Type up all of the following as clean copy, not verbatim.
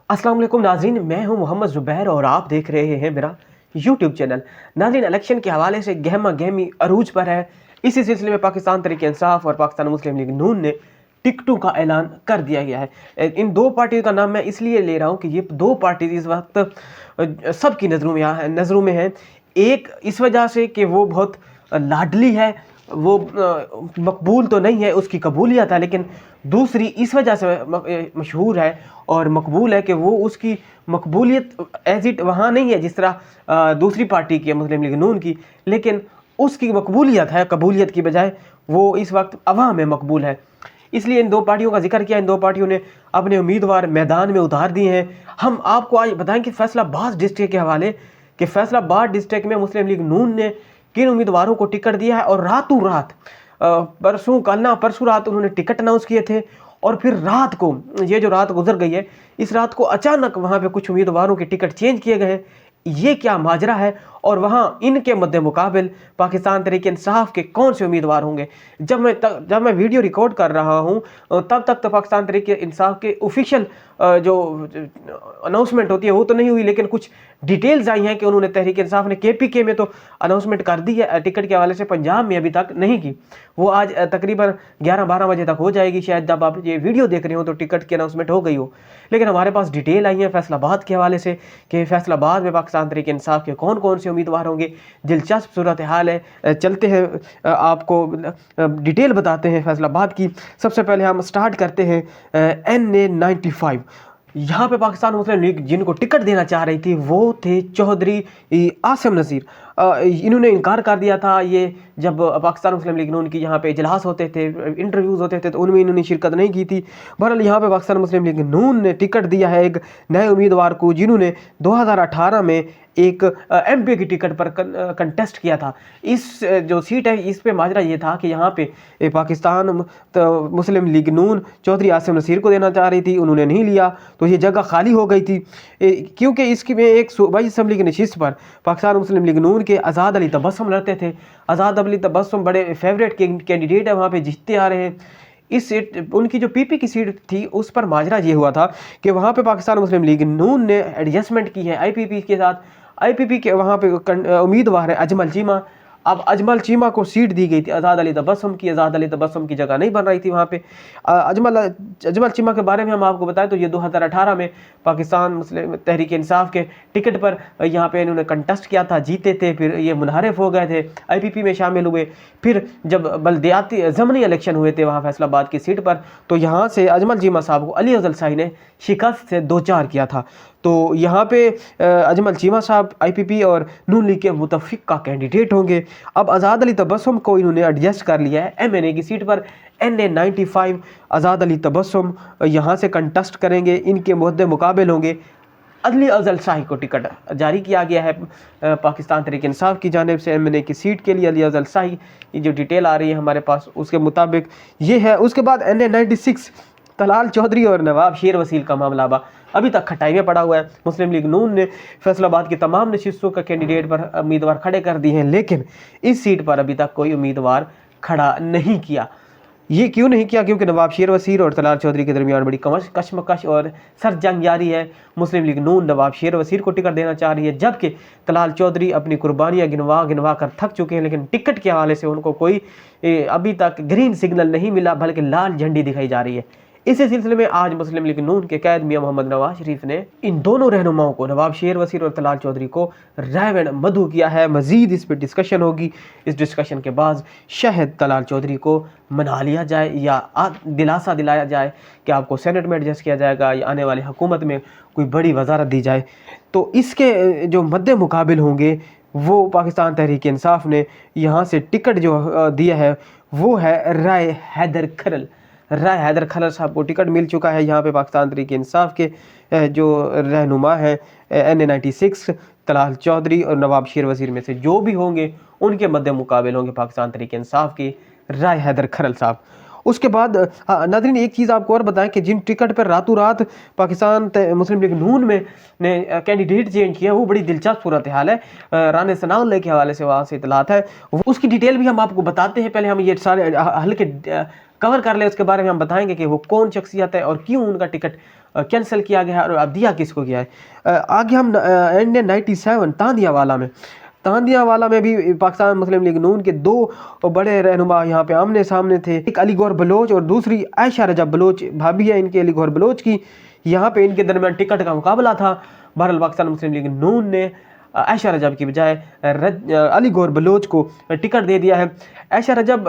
अस्सलाम वालेकुम नाज़रीन, मैं हूं मोहम्मद ज़ुबैर और आप देख रहे हैं मेरा यूट्यूब चैनल। नाज़रीन, इलेक्शन के हवाले से गहमा गहमी अरूज पर है। इसी सिलसिले में पाकिस्तान तहरीक-ए-इंसाफ और पाकिस्तान मुस्लिम लीग नून ने टिकटों का ऐलान कर दिया गया है। इन दो पार्टियों का नाम मैं इसलिए ले रहा हूं कि ये दो पार्टी इस वक्त सबकी नज़रों में है। एक इस वजह से कि वो बहुत लाडली है, वो मकबूल तो नहीं है, उसकी कबूलियत है, लेकिन दूसरी इस वजह से मशहूर है और मकबूल है कि वो उसकी मकबूलियत एज इट वहाँ नहीं है जिस तरह दूसरी पार्टी की है मुस्लिम लीग नून की, लेकिन उसकी मकबूलियत है कबूलियत की बजाय, वो इस वक्त अवाम में मकबूल है। इसलिए इन दो पार्टियों का जिक्र किया। इन दो पार्टियों ने अपने उम्मीदवार मैदान में उतार दिए हैं। हम आपको आज बताएंगे फैसलाबाद डिस्ट्रिक्ट के हवाले कि फैसलाबाद डिस्ट्रिक्ट में मुस्लिम लीग नून ने किन उम्मीदवारों को टिकट दिया है और रातों रात परसों रात उन्होंने टिकट अनाउंस किए थे और फिर रात को, ये जो रात गुजर गई है, इस रात को अचानक वहाँ पे कुछ उम्मीदवारों के टिकट चेंज किए गए हैं। ये क्या माजरा है और वहाँ इनके मद्दे मुकाबिल पाकिस्तान तहरीक-ए-इंसाफ के कौन से उम्मीदवार होंगे? जब मैं वीडियो रिकॉर्ड कर रहा हूँ तब तक तो पाकिस्तान तहरीक-ए-इंसाफ के ऑफिशियल जो अनाउंसमेंट होती है वो तो नहीं हुई, लेकिन कुछ डिटेल्स आई हैं कि उन्होंने तहरीक-ए-इंसाफ ने केपीके में तो अनाउंसमेंट कर दी है, टिकट के हवाले से पंजाब में अभी तक नहीं की। वो आज तकरीबन 11-12 बजे तक हो जाएगी शायद, जब आप ये वीडियो देख रहे हो तो टिकट की अनाउंसमेंट हो गई हो। लेकिन हमारे पास डिटेल आई है फैसलाबाद के हवाले से कि फैसलाबाद में पाकिस्तान तहरीक-ए-इंसाफ के कौन कौन से उम्मीदवार होंगे। दिलचस्प सूरत हाल है, चलते हैं आपको डिटेल बताते हैं फैसलाबाद की। सबसे पहले हम स्टार्ट करते हैं NA-95। यहाँ पे पाकिस्तान मुस्लिम लीग जिनको टिकट देना चाह रही थी वो थे चौधरी आसिम नज़ीर। इन्होंने इनकार कर दिया था। ये जब पाकिस्तान मुस्लिम लीग नून की यहाँ पे इजलास होते थे, इंटरव्यूज़ होते थे, तो उनमें इन्होंने शिरकत नहीं की थी। बहरहाल यहाँ पे पाकिस्तान मुस्लिम लीग नून ने टिकट दिया है एक नए उम्मीदवार को जिन्होंने 2018 में एक MP की टिकट पर कंटेस्ट किया था। इस जो सीट है इस पे माजरा ये था कि यहाँ पे पाकिस्तान मुस्लिम लीग नून चौधरी आसिम नसीर को देना चाह रही थी, उन्होंने नहीं लिया तो ये जगह खाली हो गई थी, क्योंकि इसकी में एक सूबाई असम्बली की नशिस्त पर पाकिस्तान मुस्लिम लीग नून के आज़ाद अली तबस्सुम लड़ते थे। आज़ाद अली तबस्सुम बड़े फेवरेट कैंडिडेट है, वहाँ पे जीतते आ रहे हैं। इस सीट, उनकी जो PP की सीट थी उस पर माजरा ये हुआ था कि वहाँ पे पाकिस्तान मुस्लिम लीग नून ने एडजस्टमेंट की है IPP के साथ। IPP के वहाँ पे उम्मीदवार है अजमल चीमा। अब अजमल चीमा को सीट दी गई थी आज़ाद अली तबस्सुम की। आज़ाद अली तबस्सुम की जगह नहीं बन रही थी वहाँ पे। अजमल चीमा के बारे में हम आपको बताएं तो ये 2018 में पाकिस्तान मुस्लिम तहरीक-ए-इंसाफ के टिकट पर यहाँ पे इन्होंने कंटेस्ट किया था, जीते थे, फिर ये मुनहरिफ हो गए थे, IPP में शामिल हुए। फिर जब बल्दियाती ज़मनी इलेक्शन हुए थे वहाँ फैसलाबाद की सीट पर, तो यहाँ से अजमल चीमा साहब को अली अफजल शाही ने शिकस्त से 2-4 किया था। तो यहाँ पे अजमल चीमा साहब IPP और नून लीग के मुतफ़िक़ा कैंडिडेट होंगे। अब आज़ाद अली तबस्सुम को इन्होंने एडजस्ट कर लिया है MNA की सीट पर। NA-95 आज़ाद अली तबस्सुम यहाँ से कंटेस्ट करेंगे, इनके मुद्दे मुकाबिल होंगे। अली अफजल शाही को टिकट जारी किया गया है पाकिस्तान तहरीक-ए-इंसाफ की जानिब से MNA की सीट के लिए। अली अफजल शाही की जो डिटेल आ रही है हमारे पास उसके मुताबिक ये है। उसके बाद NA-96 तलाल चौधरी और नवाब शेर वसील का मामला अभी तक खटाई में पड़ा हुआ है। मुस्लिम लीग नून ने फैसलाबाद की तमाम नशिस्तों का कैंडिडेट पर उम्मीदवार खड़े कर दिए हैं, लेकिन इस सीट पर अभी तक कोई उम्मीदवार खड़ा नहीं किया। ये क्यों नहीं किया? क्योंकि नवाब शेर वसील और तलाल चौधरी के दरमियान बड़ी कशमकश और सरजंग जारी है। मुस्लिम लीग नून नवाब शेर वसील को टिकट देना चाह रही है, जबकि तलाल चौधरी अपनी कुर्बानियाँ गिनवा कर थक चुके हैं, लेकिन टिकट के हवाले से उनको कोई अभी तक ग्रीन सिग्नल नहीं मिला, बल्कि लाल झंडी दिखाई जा रही है। इसी सिलसिले में आज मुस्लिम लीग नून के कैद मियां मोहम्मद नवाज शरीफ ने इन दोनों रहनुमाओं को, नवाब शेर वसील और तलाल चौधरी को, रायवेन मधु किया है। मजीद इस पर डिस्कशन होगी। इस डिस्कशन के बाद शायद तलाल चौधरी को मना लिया जाए या दिलासा दिलाया जाए कि आपको सेनेट में एडजस्ट किया जाएगा या आने वाली हुकूमत में कोई बड़ी वजारत दी जाए। तो इसके जो मद्दे मुकाबिल होंगे वो पाकिस्तान तहरीक-ए-इंसाफ ने यहाँ से टिकट जो दिया है वो है राय हैदर खलल साहब को टिकट मिल चुका है। यहाँ पे पाकिस्तान तहरीक-ए-इंसाफ के जो रहनुमा है NA-96 तलाल चौधरी और नवाब शेर वसीर में से जो भी होंगे उनके मद्दे मुकाबिल होंगे पाकिस्तान तहरीक-ए-इंसाफ की राय हैदर खलल साहब। उसके बाद नाज़रीन एक चीज़ आपको और बताएं कि जिन टिकट पर रातों रात पाकिस्तान मुस्लिम लीग नून में ने कैंडिडेट चेंज किया वो बड़ी दिलचस्प सूरत हाल है। राना सनाउल्लाह के हवाले से वहाँ से इतलात है, उसकी डिटेल भी हम आपको बताते हैं। पहले हम ये सारे हल्के कवर कर ले, उसके बारे में हम बताएंगे कि वो कौन शख्सियत है और क्यों उनका टिकट कैंसिल किया गया है और अब दिया किसको गया है। आगे हम NN97 तांदियावाला में भी पाकिस्तान मुस्लिम लीग नून के दो बड़े रहनुमा यहाँ पे आमने सामने थे। एक अली गौहर बलोच और दूसरी आयशा रजा बलोच, भाभी है इनके अली गौहर बलोच की। यहाँ पे इनके दरमियान टिकट का मुकाबला था। बहरहाल पाकिस्तान मुस्लिम लीग नून ने आयशा रजब की बजाय अली गौहर बलोच को टिकट दे दिया है। आयशा रजब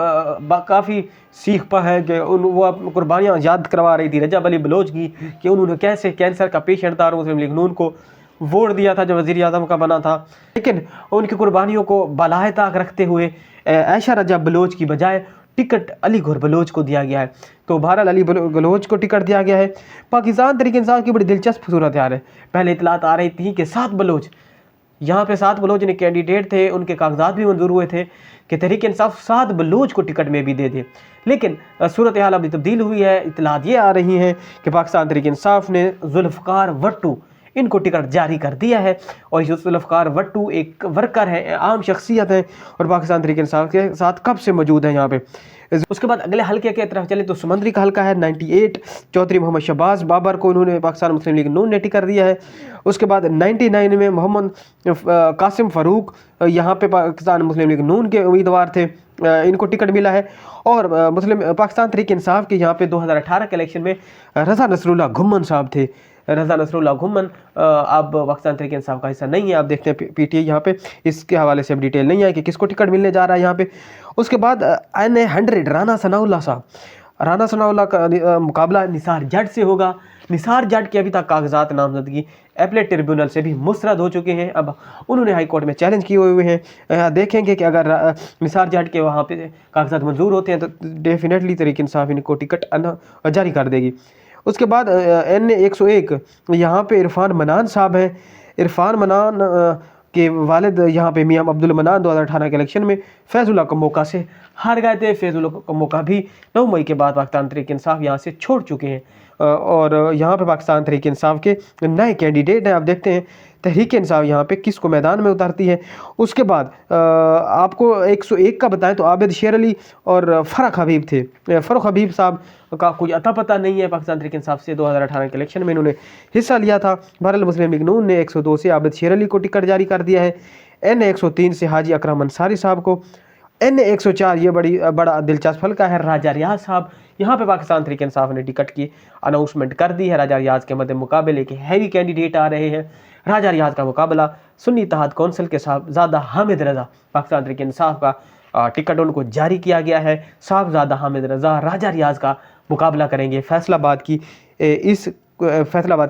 काफ़ी सीख पा है कि वो कुर्बानियाँ याद करवा रही थी रजब अली बलोच की कि उन्होंने कैसे कैंसर का पेशेंट था और मुस्लिम लीग नून को वोट दिया था जो वज़ीर आज़म का बना था। लेकिन उनकी कुर्बानियों को बालाए ताक रखते हुए आयशा रजा बलोच की बजाय टिकट अली गौहर बलोच को दिया गया है। तो बहरहाल अली बलोच को टिकट दिया गया है। पाकिस्तान तहरीक इंसाफ की बड़ी दिलचस्प सूरत यार है। पहले इतलात आ रही थी कि 7 बलोच, यहाँ पे 7 बलोच ने कैंडिडेट थे, उनके कागजात भी मंजूर हुए थे कि तहरीक इंसाफ 7 बलोच को टिकट में भी दे दे। लेकिन सूरत हाल अभी तब्दील हुई है। इतलात ये आ रही हैं कि पाकिस्तान तहरीक इंसाफ ने जुल्फ़कार भट्टू इनको टिकट जारी कर दिया है। और ये जुल्फ़कार भट्टू एक वर्कर है, आम शख्सियत है और पाकिस्तान तहरीक इंसाफ के साथ कब से मौजूद है यहाँ पे। उसके बाद अगले हल्के की तरफ चले तो समंदरी का हल्का है 98 चौधरी मोहम्मद शहबाज बाबर को उन्होंने पाकिस्तान मुस्लिम लीग नून ने टिकट दिया है। उसके बाद 99 में मोहम्मद कासिम फ़ारूक यहाँ पे पाकिस्तान मुस्लिम लीग नून के उम्मीदवार थे, इनको टिकट मिला है। और मुस्लिम पाकिस्तान तहरीक इंसाफ के यहाँ पे 2018 के इलेक्शन में रज़ा नसरुल्लाह घुम्मन साहब थे। रज़ा नसरुल्लाह घुम्मन अब पाकिस्तान तहरीक इंसाफ का हिस्सा नहीं है। आप देखते हैं PTI यहाँ पे इसके हवाले से अब डिटेल नहीं है कि किसको टिकट मिलने जा रहा है यहाँ पे। उसके बाद NA100 राना सनाउल्लाह साहब, राना सनाउल्लाह का मुकाबला निसार जट से होगा। निसार जट के अभी तक कागजात नामजदगी एपलेट ट्रिब्यूनल से भी मुस्तरद हो चुके हैं। अब उन्होंने हाई कोर्ट में चैलेंज किए हुए हैं। देखेंगे कि अगर निसार जट के वहाँ पे कागजात मंजूर होते हैं तो डेफिनेटली तहरीक इंसाफ इनको टिकट जारी कर देगी। उसके बाद NA101 यहाँ पे इरफान मनान साहब हैं। इरफान मनान के वालिद यहाँ पे मियां अब्दुल मनान 2018 के इलेक्शन में फैजुल्लाह कमोका से हार गए थे। फैजुल्लाह कमोका भी 9 मई के बाद पाकिस्तान तहरीक इंसाफ यहाँ से छोड़ चुके हैं और यहाँ पे पाकिस्तान तहरीक इंसाफ के नए कैंडिडेट हैं। आप देखते हैं तहरीक इंसाफ यहाँ पे किसको मैदान में उतारती है। उसके बाद आपको 101 का बताएं तो आबिद शेर अली और फ़ारूक हबीब थे। फ़ारूक हबीब साहब का कोई अता पता नहीं है। पाकिस्तान तहरीक इंसाफ से 2018 के इलेक्शन में इन्होंने हिस्सा लिया था। बहरहाल मुस्लिम लीग नून ने 102 से आबिद शेर अली को टिकट जारी कर दिया है। NA103 से हाजी अकरम अंसारी साहब को। NA104 ये बड़ा दिलचस्प हल्का है। राजा रियाज साहब, यहाँ पे पाकिस्तान तहरीक इंसाफ ने टिकट की अनाउंसमेंट कर दी है। राजा रियाज के मध्य मुकाबले के हैवी कैंडिडेट आ रहे हैं। राजा रियाज का मुकाबला सुन्नी इत्तेहाद कौंसिल के साहबजादा हामिद रज़ा, पाकिस्तान तहरीक इंसाफ का टिकट उनको जारी किया गया है। साहबजादा हामिद रज़ा राजा रियाज का मुकाबला करेंगे फैसलाबाद की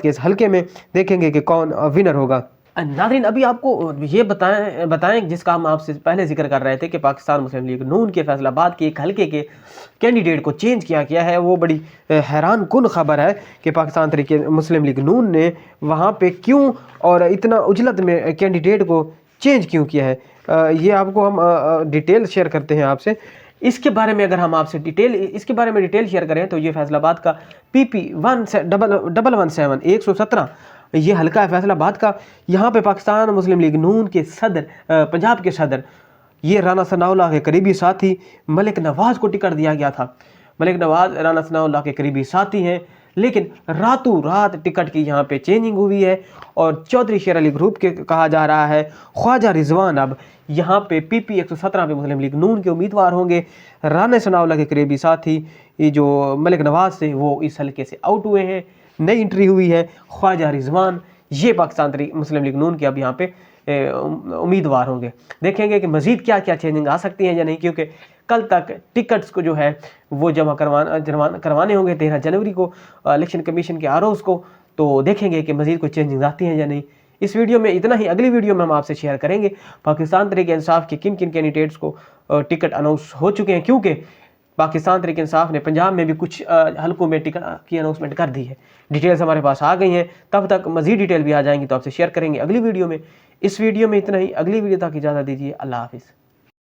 इस हल्के में। देखेंगे कि कौन विनर होगा। नाज़रीन अभी आपको ये बताएं जिसका हम आपसे पहले जिक्र कर रहे थे कि पाकिस्तान मुस्लिम लीग नून के फैसलाबाद के एक हल्के के कैंडिडेट को चेंज किया गया है। वो बड़ी हैरान कुन खबर है कि पाकिस्तान तहरीक मुस्लिम लीग नून ने वहाँ पे क्यों और इतना उजलत में कैंडिडेट को चेंज क्यों किया है। ये आपको हम डिटेल शेयर करते हैं आपसे। इसके बारे में अगर हम आपसे डिटेल शेयर करें तो ये फैसलाबाद का PP 117 ये हल्का है फैसलाबाद का। यहाँ पे पाकिस्तान मुस्लिम लीग नून के सदर, पंजाब के सदर, ये राना सनाउल्लाह के करीबी साथी मलिक नवाज़ को टिकट दिया गया था। मलिक नवाज़ राना सनाउल्लाह के करीबी साथी हैं, लेकिन रातों रात टिकट की यहाँ पे चेंजिंग हुई है और चौधरी शेर अली ग्रुप के कहा जा रहा है ख्वाजा रिजवान अब यहाँ पे PP 117 पे मुस्लिम लीग नून के उम्मीदवार होंगे। राना सनाउल्लाह के करीबी साथी ये जो मलिक नवाज़ थे वो इस हल्के से आउट हुए हैं। नई एंट्री हुई है ख्वाजा रिजवान, ये पाकिस्तान तहरीक मुस्लिम लीग नून के अब यहाँ पे उम्मीदवार होंगे। देखेंगे कि मज़ीद क्या क्या चेंजिंग आ सकती हैं या नहीं, क्योंकि कल तक टिकट्स को जो है वो जमा करवाने होंगे 13 जनवरी को इलेक्शन कमीशन के ROs को। तो देखेंगे कि मज़ीद कोई चेंजिंग आती हैं या नहीं। इस वीडियो में इतना ही। अगली वीडियो में हम आपसे शेयर करेंगे पाकिस्तान तहरीक इंसाफ के किन किन कैंडिडेट्स को टिकट अनाउंस हो चुके हैं, क्योंकि पाकिस्तान तहरीक इंसाफ ने पंजाब में भी कुछ हल्कों में टिकट की अनाउंसमेंट कर दी है। डिटेल्स हमारे पास आ गई हैं, तब तक मज़ीद डिटेल भी आ जाएंगी तो आपसे शेयर करेंगे अगली वीडियो में। इस वीडियो में इतना ही। अगली वीडियो तक इजाज़त दीजिए। अल्लाह हाफिज़।